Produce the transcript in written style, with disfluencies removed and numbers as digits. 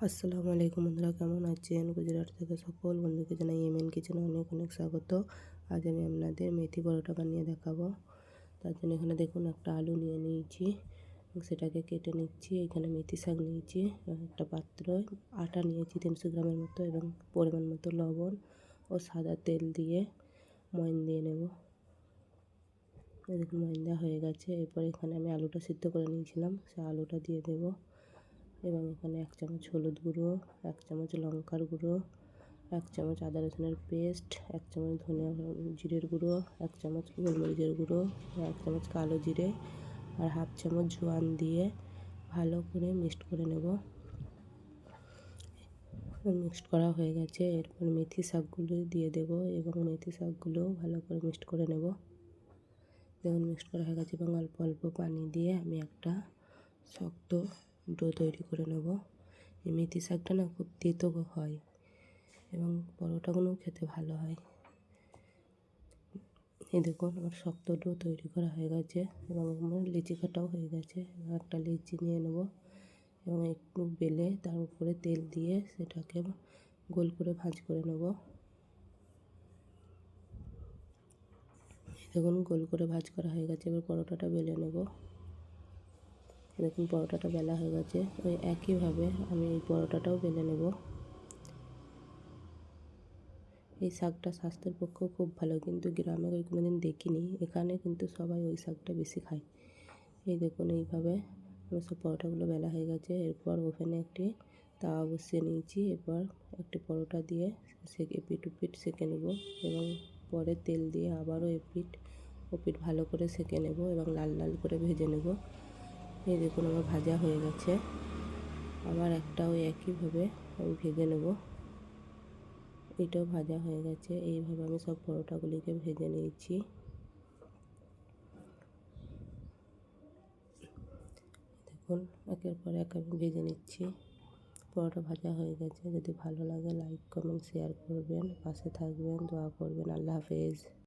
আসসালামু আলাইকুম বন্ধুরা, কেমন আছেন? গুজরাট থেকে সকল বন্ধুকে জানাই এমএন কিচেনে অনেক অনেক স্বাগত। আজ আমি আপনাদের মেথি পরোটা বানিয়ে দেখাবো। তার জন্য এখানে দেখুন একটা আলু নিয়ে নিয়েছি, সেটাকে কেটে নিচ্ছি। এখানে মেথি শাক নিয়েছি, একটা পাত্রয় আটা নিয়েছি 300 গ্রামের মতো এবং পরিমাণ মতো লবণ ও সাদা তেল দিয়ে ময়ন দিয়ে নেব। দেখুন ময়ন দেওয়া হয়ে গেছে। এরপর এখানে আমি আলুটা সিদ্ধ করে নিয়েছিলাম, সেই আলুটা দিয়ে দেবো এবং এখানে 1 চামচ হলুদ গুঁড়ো, 1 চামচ লঙ্কার গুঁড়ো, 1 চামচ আদা রসুনের পেস্ট, 1 চামচ ধনিয়া জিরের গুঁড়ো, 1 চামচ গোলমরিচের গুঁড়ো, 1 চামচ কালো জিরে আর 1/2 চামচ জোয়ান দিয়ে ভালো করে মিক্সড করে নেব। মিক্সড করা হয়ে গেছে। এরপর মেথি শাকগুলো দিয়ে দেব এবং মেথি শাকগুলো ভালো করে মিক্সড করে নেব। দেখুন মিক্সড করা হয়ে গেছে এবং অল্প অল্প পানি দিয়ে আমি একটা শক্ত ডো তৈরি করে নেব। এই মেথি শাকটা না খুব তেতো হয় এবং পরোটাগুলোও খেতে ভালো হয়। এই দেখুন আমার শক্ত ডো তৈরি করা হয়ে গেছে এবং আমার লিচি কাটাও হয়ে গেছে। এবার একটা লিচি নিয়ে নেব এবং একটু বেলে তার উপরে তেল দিয়ে সেটাকে গোল করে ভাঁজ করে নেব। দেখুন গোল করে ভাঁজ করা হয়ে গেছে। এবার পরোটাটা বেলে নেব। দেখুন পরোটাটা বেলা হয়ে গেছে। ওই একইভাবে আমি এই পরোটাটাও বেলে নেব। এই শাকটা স্বাস্থ্যের পক্ষেও খুব ভালো, কিন্তু গ্রামে ওই কোনো দিন দেখিনি। এখানে কিন্তু সবাই ওই শাকটা বেশি খায়। এই দেখুন এইভাবে আমার সব পরোটাগুলো বেলা হয়ে গেছে। এরপর ওভেনে একটি তাওয়া বসিয়ে নিয়েছি। এরপর একটি পরোটা দিয়ে এপিঠ ওপিঠ সেঁকে নেব এবং পরে তেল দিয়ে আবারও এপিঠ ওপিঠ ভালো করে সেঁকে নেব এবং লাল লাল করে ভেজে নেব। এই দেখুন আমার ভাজা হয়ে গেছে। আবার একটা ওই একইভাবে আমি ভেজে নেব। এটাও ভাজা হয়ে গেছে। এইভাবে আমি সব পরোটাগুলিকে ভেজে নিয়েছি। দেখুন একের পর এক আমি ভেজে নিচ্ছি। পরোটা ভাজা হয়ে গেছে। যদি ভালো লাগে লাইক কমেন্ট শেয়ার করবেন, পাশে থাকবেন, দোয়া করবেন। আল্লাহ হাফেজ।